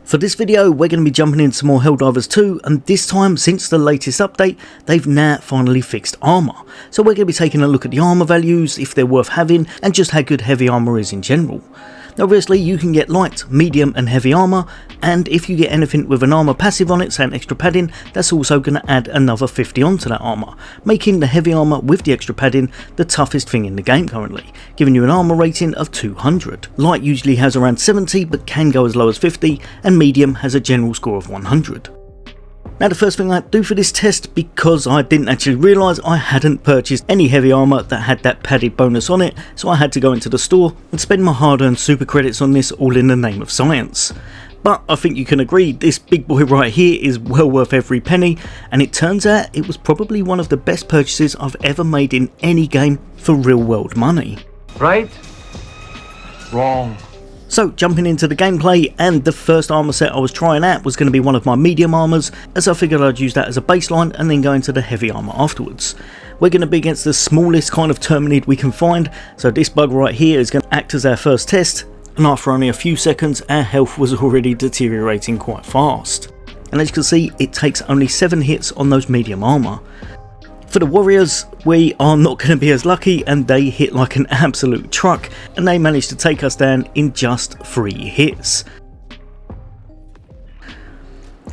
For this video, we're going to be jumping into some more Helldivers 2, and this time, since the latest update, they've now finally fixed armour. So we're going to be taking a look at the armour values, if they're worth having, and just how good heavy armour is in general. Now obviously you can get light, medium and heavy armour, and if you get anything with an armour passive on it, say an extra padding, that's also going to add another 50 onto that armour, making the heavy armour with the extra padding the toughest thing in the game currently, giving you an armour rating of 200. Light usually has around 70 but can go as low as 50, and medium has a general score of 100. Now the first thing I do for this test, because I didn't actually realise I hadn't purchased any heavy armour that had that padded bonus on it, so I had to go into the store and spend my hard earned super credits on this, all in the name of science. But I think you can agree this big boy right here is well worth every penny, and it turns out it was probably one of the best purchases I've ever made in any game for real world money. Right? Wrong. So jumping into the gameplay, and the first armour set I was trying out was going to be one of my medium armours, as I figured I'd use that as a baseline and then go into the heavy armour afterwards. We're going to be against the smallest kind of Terminid we can find, so this bug right here is going to act as our first test, and after only a few seconds our health was already deteriorating quite fast. And as you can see, it takes only 7 hits on those medium armour. For the warriors, we are not going to be as lucky, and they hit like an absolute truck, and they managed to take us down in just 3 hits.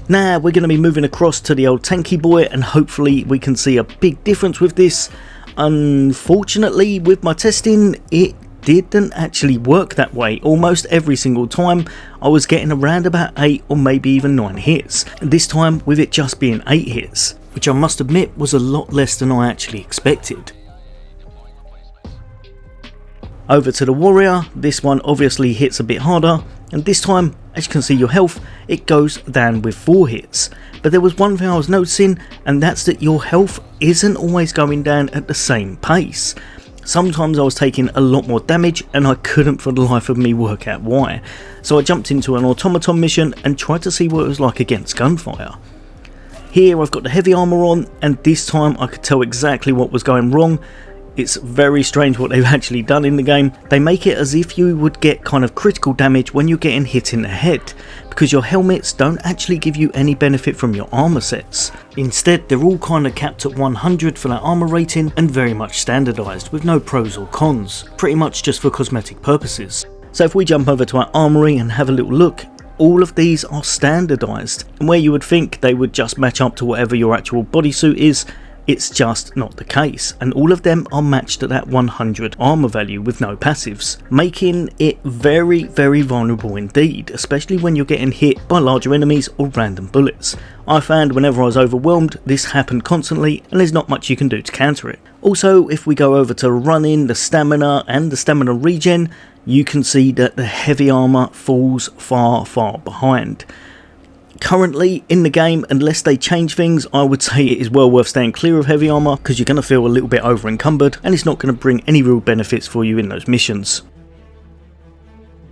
Now we're going to be moving across to the old tanky boy, and hopefully we can see a big difference with this. Unfortunately, with my testing, it didn't actually work that way. Almost every single time I was getting around about 8 or maybe even 9 hits, and this time with it just being 8 hits, which I must admit was a lot less than I actually expected. Over to the warrior, this one obviously hits a bit harder, and this time, as you can see your health, it goes down with 4 hits. But there was one thing I was noticing, and that's that your health isn't always going down at the same pace. Sometimes I was taking a lot more damage, and I couldn't for the life of me work out why. So I jumped into an automaton mission and tried to see what it was like against gunfire. Here I've got the heavy armour on, and this time I could tell exactly what was going wrong. It's very strange what they've actually done in the game. They make it as if you would get kind of critical damage when you're getting hit in the head, because your helmets don't actually give you any benefit from your armour sets. Instead, they're all kind of capped at 100 for that armour rating, and very much standardised with no pros or cons, pretty much just for cosmetic purposes. So if we jump over to our armoury and have a little look, all of these are standardised, and where you would think they would just match up to whatever your actual bodysuit is, it's just not the case, and all of them are matched at that 100 armour value with no passives, making it very vulnerable indeed, especially when you're getting hit by larger enemies or random bullets. I found whenever I was overwhelmed this happened constantly, and there's not much you can do to counter it. Also, if we go over to running, the stamina and the stamina regen, you can see that the heavy armour falls far behind. Currently in the game, unless they change things, I would say it is well worth staying clear of heavy armour, because you're going to feel a little bit over encumbered, and it's not going to bring any real benefits for you in those missions.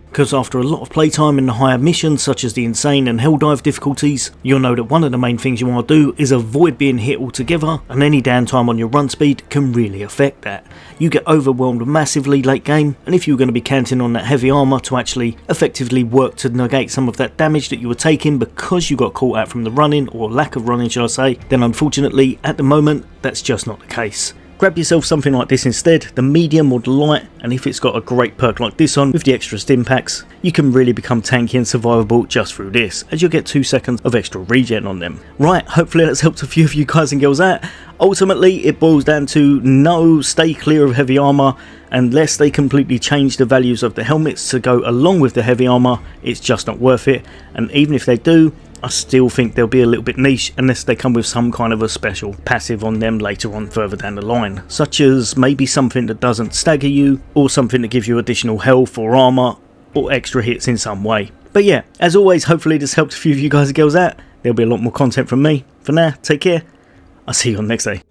Because after a lot of playtime in the higher missions such as the Insane and Helldive difficulties, you'll know that one of the main things you want to do is avoid being hit altogether, and any downtime on your run speed can really affect that. You get overwhelmed massively late game, and if you're going to be counting on that heavy armour to actually effectively work to negate some of that damage that you were taking because you got caught out from the running, or lack of running shall I say, then unfortunately at the moment that's just not the case. Grab yourself something like this instead, the medium or the light, and if it's got a great perk like this on with the extra stim packs, you can really become tanky and survivable just through this, as you'll get 2 seconds of extra regen on them. Right, hopefully that's helped a few of you guys and girls out. Ultimately it boils down to no, stay clear of heavy armour. Unless they completely change the values of the helmets to go along with the heavy armour, it's just not worth it, and even if they do, I still think they'll be a little bit niche unless they come with some kind of a special passive on them later on further down the line, such as maybe something that doesn't stagger you, or something that gives you additional health or armour, or extra hits in some way. But yeah, as always, hopefully this helped a few of you guys and girls out. There'll be a lot more content from me. For now, take care. I'll see you on the next day.